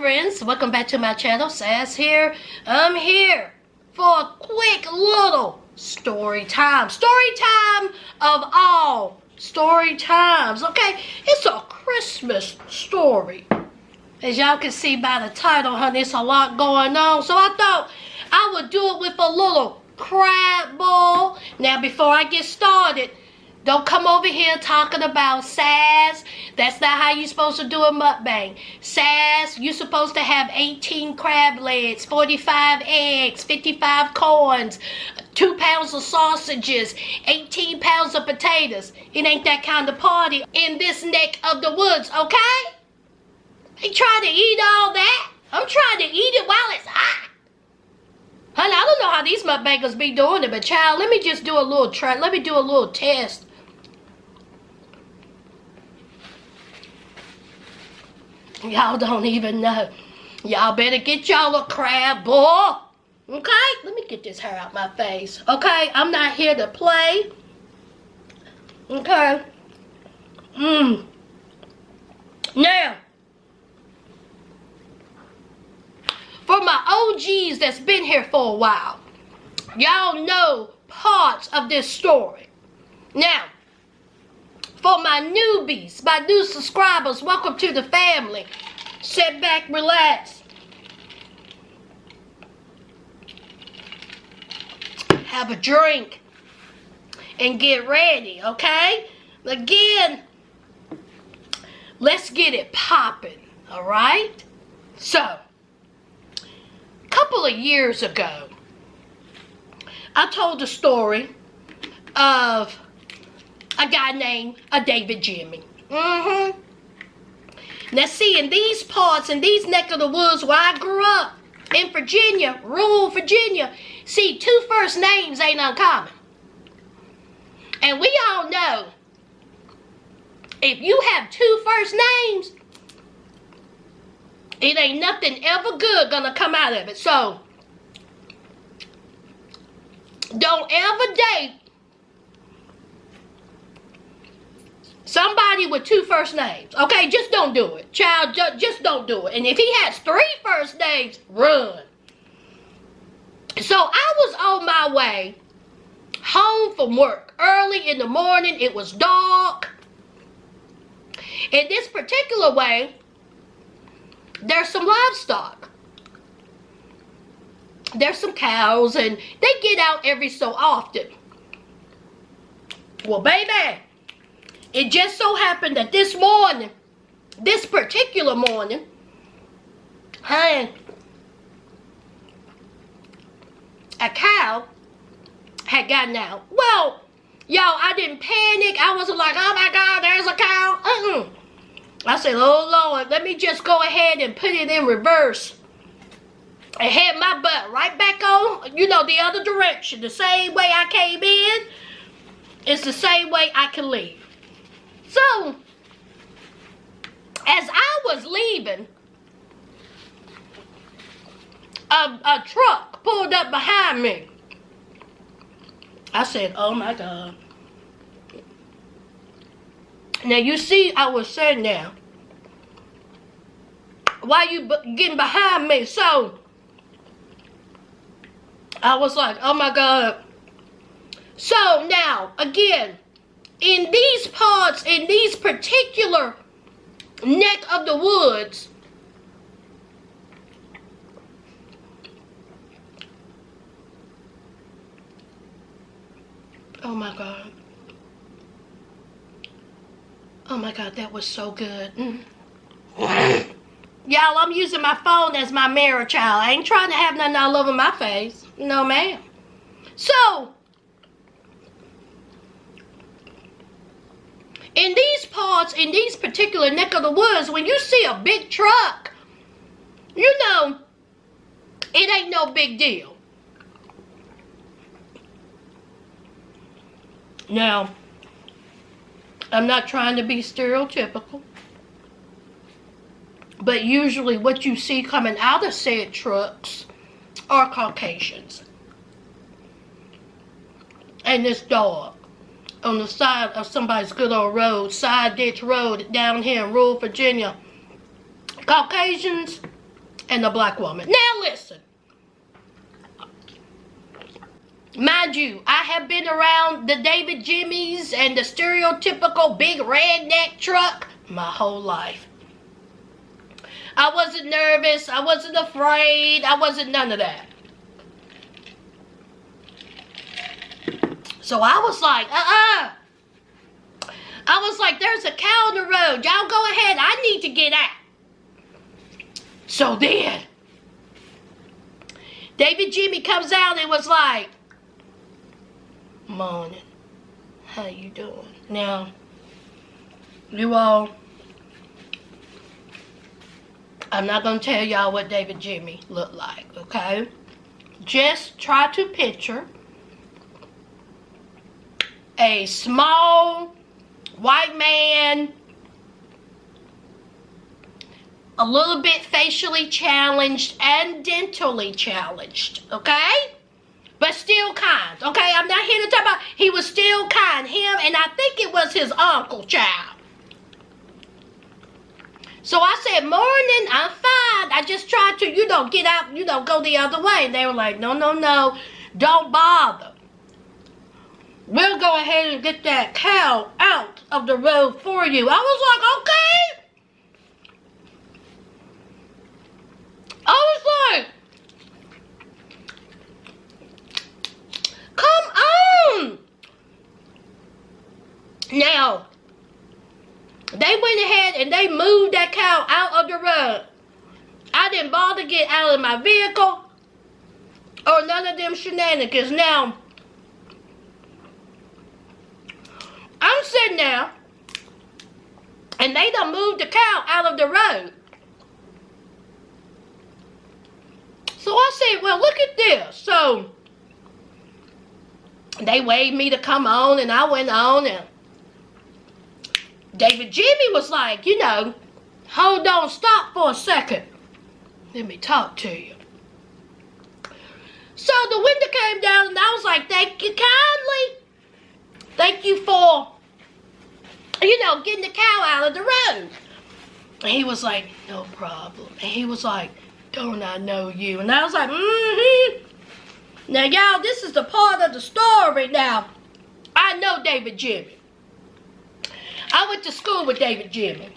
friends, welcome back to my channel. Sass here. I'm here for a quick little story time. Story time of all story times. Okay, it's a Christmas story. As y'all can see by the title, honey, it's a lot going on. So I thought I would do it with a little crab ball. Now before I get started, don't come over here talking about sass. That's not how you're supposed to do a mukbang. Sass, you're supposed to have 18 crab legs, 45 eggs, 55 corns, 2 pounds of sausages, 18 pounds of potatoes. It ain't that kind of party in this neck of the woods, okay? Ain't trying to eat all that. I'm trying to eat it while it's hot. Honey, I don't know how these mukbangers be doing it, but child, let me just do a little try. Let me do a little test. Y'all don't even know. Y'all better get y'all a crab ball. Okay? Let me get this hair out my face. Okay? I'm not here to play. Okay? Now, for my OGs that's been here for a while, y'all know parts of this story. Now, for my newbies, my new subscribers, welcome to the family. Sit back, relax. Have a drink and get ready, okay? Again, let's get it popping, all right? So, a couple of years ago, I told the story of a guy named David Jimmy. Now see, in these parts, in these neck of the woods where I grew up, in Virginia, rural Virginia, see, 2 first names ain't uncommon. And we all know, if you have 2 first names, it ain't nothing ever good gonna come out of it. So, don't ever date somebody with 2 first names. Okay, just don't do it. Child, just don't do it. And if he has 3 first names, run. So I was on my way home from work. Early in the morning, it was dark. In this particular way, there's some livestock. There's some cows, and they get out every so often. Well, baby, it just so happened that this morning, this particular morning, honey, a cow had gotten out. Well, y'all, I didn't panic. I wasn't like, oh my God, there's a cow. I said, oh Lord, let me just go ahead and put it in reverse. And head my butt right back on, you know, the other direction. The same way I came in, it's the same way I can leave. So, as I was leaving, a truck pulled up behind me. I said, oh my God. Now you see, I was sitting there. Why you getting behind me? So, I was like, oh my God. So now, again, in these parts, in these particular neck of the woods, oh my God. Oh my God, that was so good. Y'all, I'm using my phone as my mirror, child. I ain't trying to have nothing all over my face. No, ma'am. So, in these parts, in these particular neck of the woods, when you see a big truck, you know, it ain't no big deal. Now, I'm not trying to be stereotypical, but usually what you see coming out of said trucks are Caucasians. And this dog on the side of somebody's good old road, side ditch road down here in rural Virginia. Caucasians, and a black woman. Now listen. Mind you, I have been around the David Jimmys and the stereotypical big redneck truck my whole life. I wasn't nervous. I wasn't afraid. I wasn't none of that. So I was like, I was like, there's a cow on the road. Y'all go ahead. I need to get out. So then, David Jimmy comes out and was like, morning. How you doing? Now, you all, I'm not going to tell y'all what David Jimmy looked like, okay? Just try to picture a small white man, a little bit facially challenged and dentally challenged, okay? But still kind, okay? I'm not here to talk about, he was still kind. Him, and I think it was his uncle, child. So I said, morning, I'm fine. I just tried to, get out, go the other way. And they were like, no, don't bother. We'll go ahead and get that cow out of the road for you. I was like, okay. I was like, come on. Now, they went ahead and they moved that cow out of the road. I didn't bother to get out of my vehicle or none of them shenanigans. Now, I'm sitting there and they done moved the cow out of the road. So I said, well, look at this. So they waved me to come on and I went on, and David Jimmy was like, hold on, stop for a second. Let me talk to you. So the window came down and I was like, thank you kindly. Thank you for, getting the cow out of the road. And he was like, no problem. And he was like, don't I know you? And I was like, Now, y'all, this is the part of the story now. I know David Jimmy. I went to school with David Jimmy.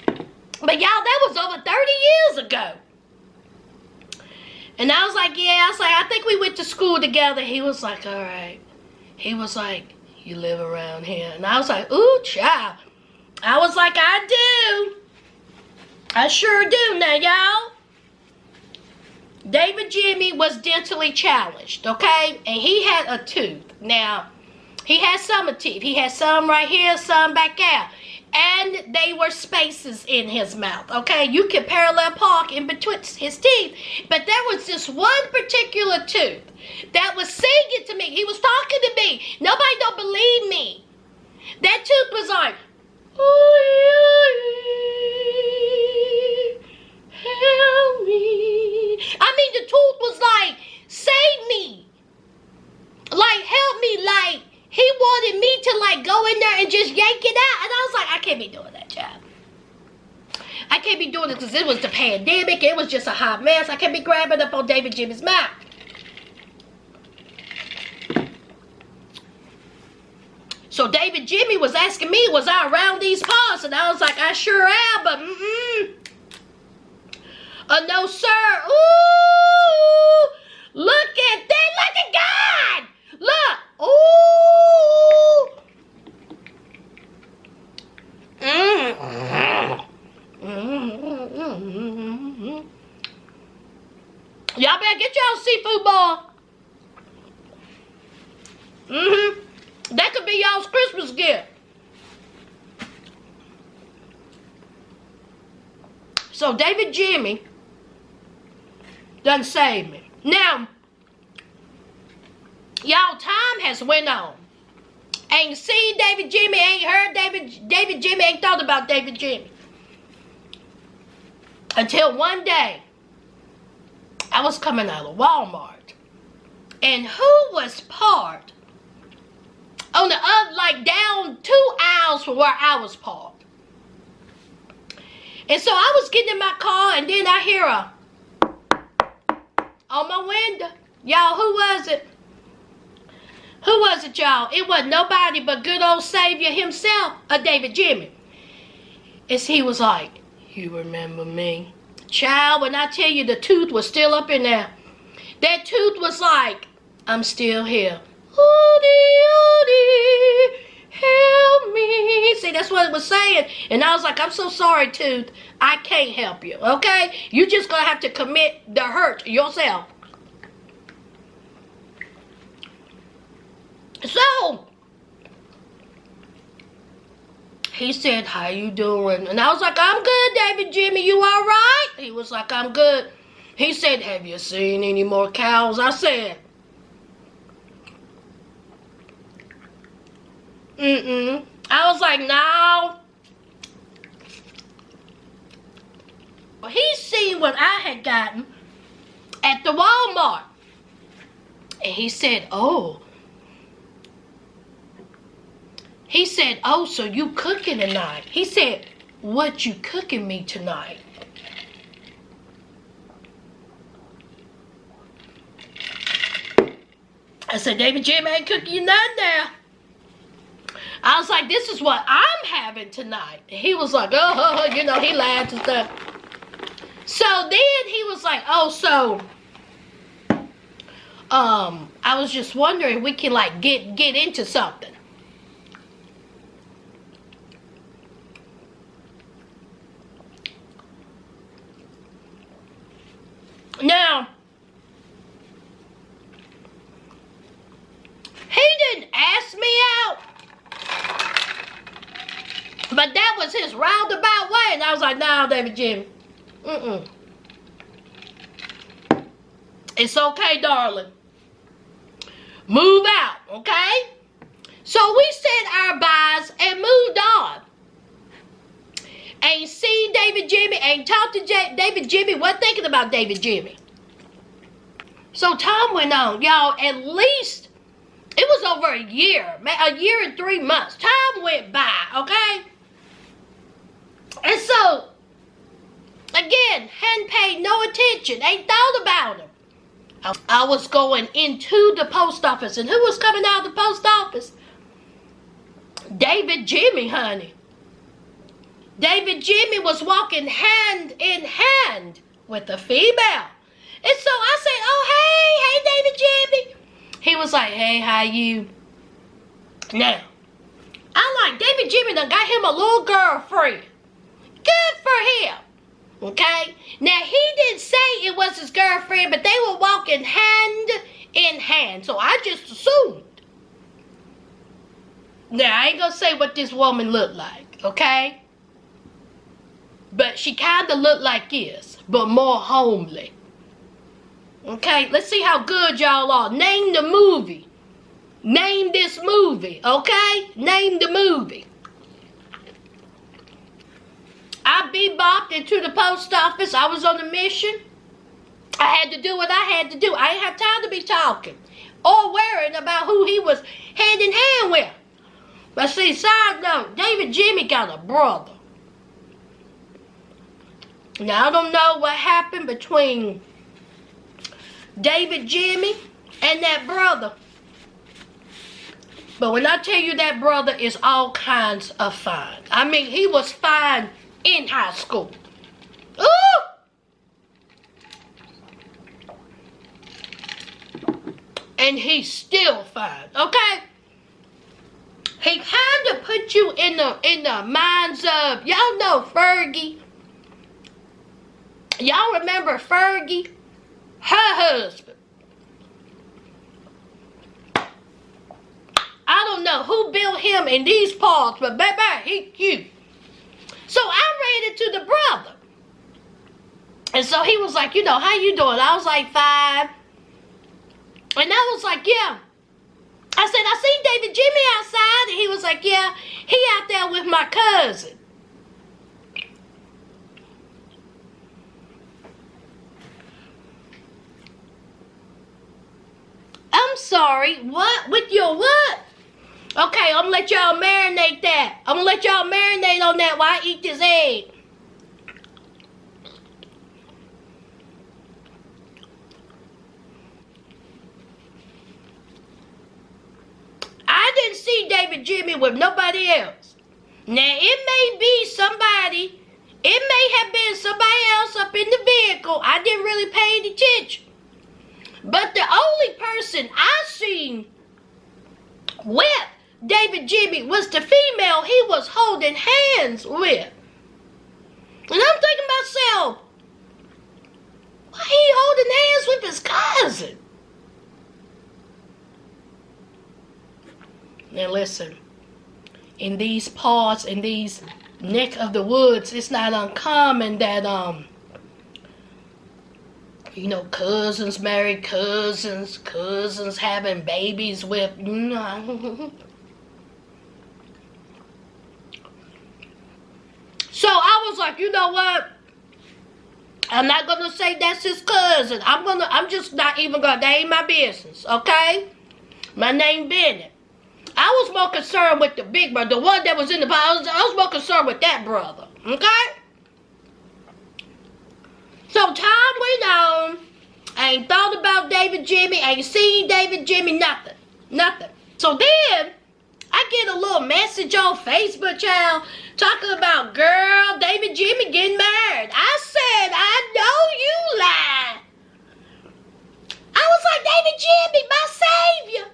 But y'all, that was over 30 years ago. And I was like, I think we went to school together. He was like, all right. He was like, you live around here. And I was like, ooh, child. I was like, I do. I sure do now, y'all. David Jimmy was dentally challenged, okay? And he had a tooth. Now, he had some teeth. He had some right here, some back out. And they were spaces in his mouth, okay? You can parallel park in between his teeth. But there was this one particular tooth that was singing to me. He was talking to me. Nobody don't believe me. That tooth was like, help me. I mean, the tooth was like, save me. Like, help me. Like, he wanted me to, like, go in there and just yank it out. And I was like, I can't be doing that, child. I can't be doing it because it was the pandemic. It was just a hot mess. I can't be grabbing up on David Jimmy's mouth. So David Jimmy was asking me, was I around these parts? And I was like, I sure am, but no, sir. Ooh, look at that. Look at God. Look. Ooh. Y'all better get y'all seafood ball. That could be y'all's Christmas gift. So David Jimmy done saved me. Now, y'all, time has went on. Ain't seen David Jimmy, ain't heard David Jimmy, ain't thought about David Jimmy. Until one day, I was coming out of Walmart. And who was parked on the other, like down 2 aisles from where I was parked? And so I was getting in my car, and then I hear a on my window. Y'all, who was it? Who was it, y'all? It wasn't nobody but good old Savior himself, David Jimmy. And he was like, you remember me? Child, when I tell you the tooth was still up in there. That tooth was like, I'm still here. Oodie, oodie, help me. See, that's what it was saying. And I was like, I'm so sorry, tooth. I can't help you, okay? You just gonna have to commit the hurt yourself. So, he said, how you doing? And I was like, I'm good, David Jimmy. You all right? He was like, I'm good. He said, have you seen any more cows? I said, I was like, no. He seen what I had gotten at the Walmart. And he said, oh. He said, oh, so you cooking tonight? He said, what you cooking me tonight? I said, David Jimmy ain't cooking you nothing now. I was like, this is what I'm having tonight. And he was like, oh, you know, he laughed and stuff. So then he was like, oh, so, I was just wondering if we can, like, get into something. Now, he didn't ask me out, but that was his roundabout way. And I was like, no, David Jimmy. It's okay, darling. Move out, okay? So we said our byes and moved on. Ain't seen David Jimmy, ain't talked to David Jimmy, wasn't thinking about David Jimmy. So time went on, y'all, at least, it was over a year and 3 months. Time went by, okay? And so, again, hadn't paid no attention, ain't thought about him. I was going into the post office, and who was coming out of the post office? David Jimmy, honey. David Jimmy was walking hand in hand with a female. And so I said, oh, hey, David Jimmy. He was like, hey, how you? Now, I like David Jimmy done got him a little girlfriend. Good for him. Okay? Now, he didn't say it was his girlfriend, but they were walking hand in hand. So I just assumed. Now, I ain't gonna say what this woman looked like, okay? But she kind of looked like this, but more homely. Okay, let's see how good y'all are. Name the movie. Name this movie, okay? Name the movie. I bebopped into the post office. I was on a mission. I had to do what I had to do. I didn't have time to be talking or worrying about who he was hand in hand with. But see, side note, David Jimmy got a brother. Now, I don't know what happened between David Jimmy and that brother. But when I tell you that brother is all kinds of fine. I mean, he was fine in high school. Ooh! And he's still fine, okay? He kind of put you in the minds of, y'all know Fergie. Y'all remember Fergie? Her husband. I don't know who built him in these parts, but baby, he cute. So I ran into the brother. And so he was like, you know, how you doing? I was like, fine. And I was like, yeah. I said, I seen David Jimmy outside. And he was like, yeah, he out there with my cousin. I'm sorry, what? With your what? Okay, I'm gonna let y'all marinate that. I'm gonna let y'all marinate on that while I eat this egg. David Jimmy with nobody else. Now, it may be somebody, it may have been somebody else up in the vehicle. I didn't really pay any attention. But the only person I seen with David Jimmy was the female he was holding hands with. And I'm thinking to myself, why he holding hands with his cousin? Now listen, in these parts, in these neck of the woods, it's not uncommon that, you know, cousins marry cousins, cousins having babies with, you know. So I was like, you know what? I'm not gonna say that's his cousin. I'm just not even gonna, that ain't my business, okay? My name Bennett. I was more concerned with the big brother, the one that was in the house. I was more concerned with that brother, okay? So time went on. I ain't thought about David Jimmy. I ain't seen David Jimmy, nothing. Nothing. So then, I get a little message on Facebook, child, talking about, girl, David Jimmy getting married. I said, I know you lied. I was like, David Jimmy, my savior.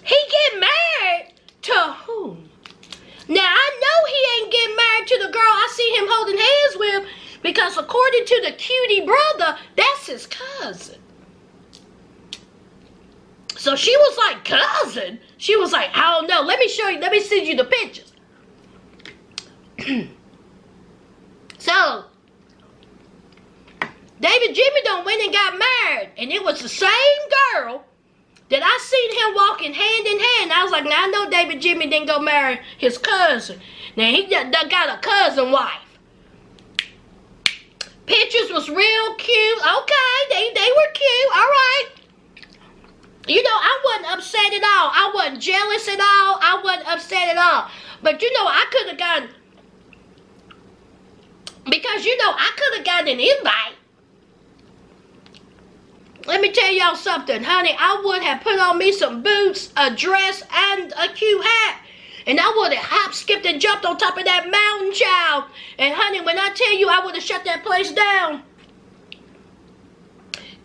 He get married to whom? Now, I know he ain't getting married to the girl I see him holding hands with, because according to the cutie brother, that's his cousin. So she was like, cousin? She was like, I don't know. Let me show you. Let me send you the pictures. So, David Jimmy done went and got married. And it was the same girl that I seen him walking hand in hand. I was like, now I know David Jimmy didn't go marry his cousin. Now he done got a cousin wife. Pictures was real cute. Okay, they were cute. All right. You know, I wasn't upset at all. I wasn't jealous at all. I wasn't upset at all. But you know, I could have gotten, because you know, I could have gotten an invite. Let me tell y'all something, honey. I would have put on me some boots, a dress, and a cute hat. And I would have hopped, skipped, and jumped on top of that mountain, child. And honey, when I tell you, I would have shut that place down.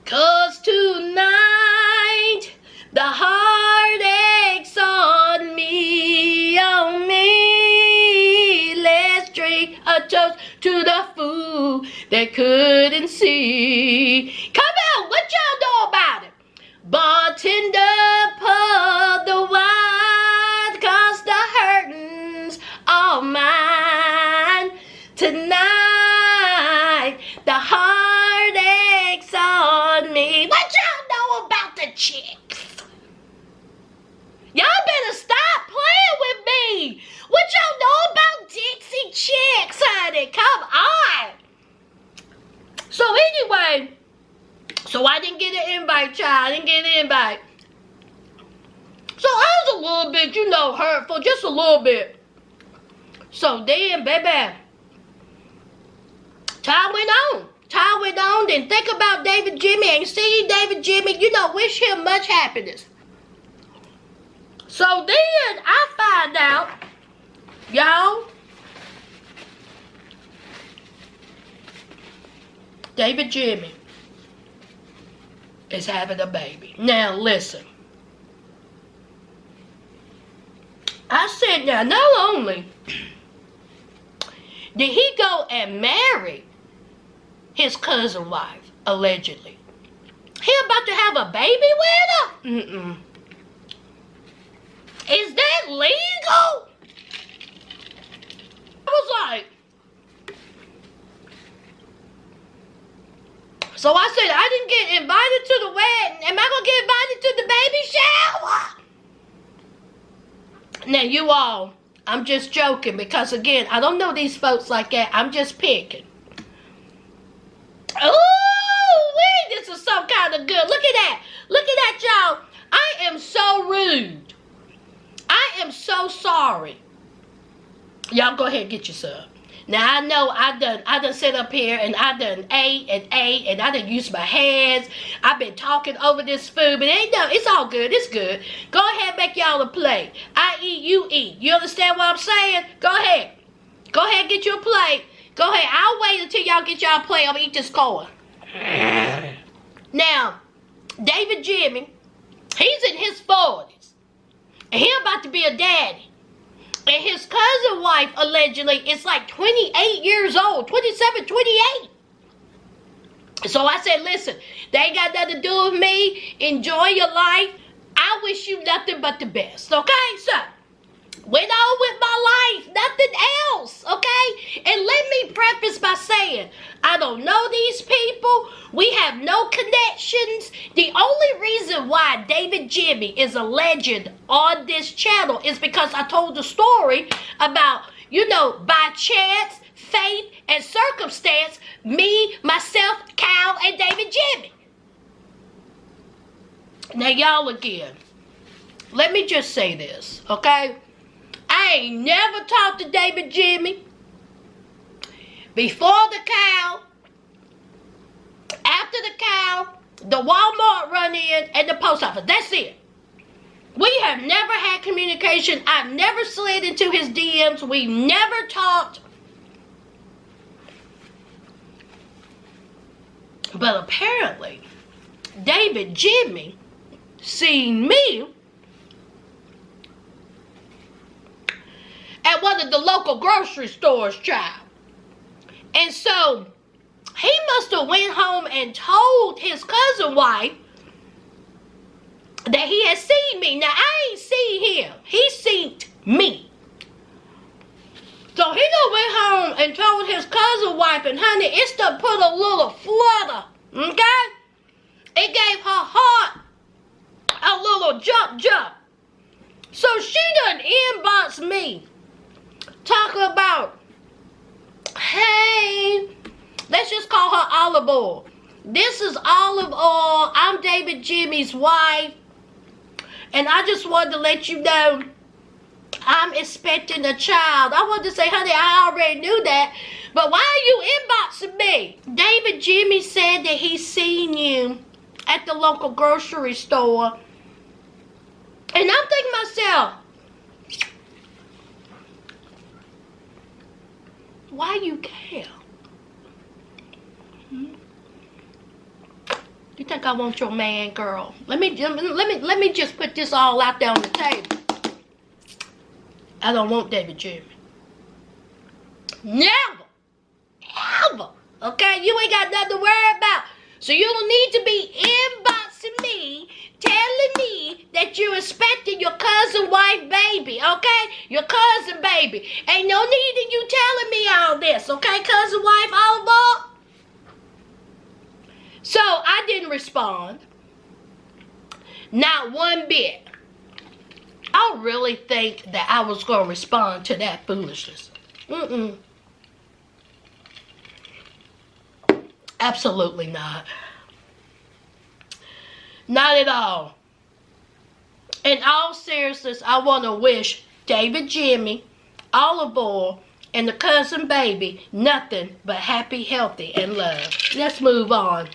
'Cause tonight, the heartache's on me, on me. Let's drink a toast to the fool that couldn't see. Come on, what y'all know about it? Bartender, pour the wine, 'cause the hurting's all mine. Tonight, the heartache's on me. What y'all know about the chicks? Y'all better stop playing with me. What y'all know about Dixie chicks, honey? Come on. So anyway, so I didn't get an invite, child. I didn't get an invite. So I was a little bit, you know, hurtful. Just a little bit. So then, baby, time went on. Time went on. Didn't think about David Jimmy. Ain't seen David Jimmy. You know, wish him much happiness. So then I find out, y'all, David Jimmy is having a baby. Now listen. I said, now not only did he go and marry his cousin wife, allegedly, he about to have a baby with her? Mm-mm. Is that legal? I was like, so I said, I didn't get invited to the wedding. Am I going to get invited to the baby shower? Now, you all, I'm just joking because, again, I don't know these folks like that. I'm just picking. Oh, wait, this is so kind of good. Look at that. Look at that, y'all. I am so rude. I am so sorry. Y'all go ahead and get your sub. Now I know I done sit up here and I done ate and I done used my hands. I've been talking over this food, but it's all good. It's good. Go ahead, make y'all a plate. I eat, you eat. You understand what I'm saying? Go ahead. Go ahead, get you a plate. Go ahead. I'll wait until y'all get y'all a plate. I'm gonna eat this corn. Now, David Jimmy, he's in his 40s. And he about to be a daddy. And his cousin wife, allegedly, is like 28 years old. 27, 28. So I said, listen, they ain't got nothing to do with me. Enjoy your life. I wish you nothing but the best. Okay? So, went on with my life. Nothing else. Okay? And let me preface by saying, I don't know these people. We have no connections. The only reason why David Jimmy is a legend on this channel is because I told the story about, by chance, fate, and circumstance, me, myself, Cal, and David Jimmy. Now, y'all again, let me just say this, okay? I ain't never talked to David Jimmy before the cow, after the cow, the Walmart run-in, and the post office. That's it. We have never had communication. I've never slid into his DMs. We never talked. But apparently, David Jimmy seen me at one of the local grocery stores, child. And so, he must have went home and told his cousin wife that he had seen me. Now, I ain't seen him. He seen me. So, he done went home and told his cousin wife, and honey, it's to put a little flutter, okay? It gave her heart a little jump. So, she done inboxed me, talking about, hey, let's just call her Olive Oil. This is Olive Oil. I'm David Jimmy's wife. And I just wanted to let you know I'm expecting a child. I wanted to say, honey, I already knew that. But why are you inboxing me? David Jimmy said that he's seen you at the local grocery store. And I'm thinking to myself, why you care? You think I want your man, girl? Let me just put this all out there on the table. I don't want David Jimmy. Never. Ever. Okay? You ain't got nothing to worry about. So you don't need to be inboxing me, telling me that you're expecting your cousin wife baby, okay? Your cousin baby. Ain't no need in you telling me all this, okay? Cousin wife, Olive Oil. So I didn't respond. Not one bit. I really think that I was going to respond to that foolishness. Absolutely not. Not at all. In all seriousness, I want to wish David Jimmy, Olive Oil, and the cousin baby nothing but happy, healthy, and love. Let's move on.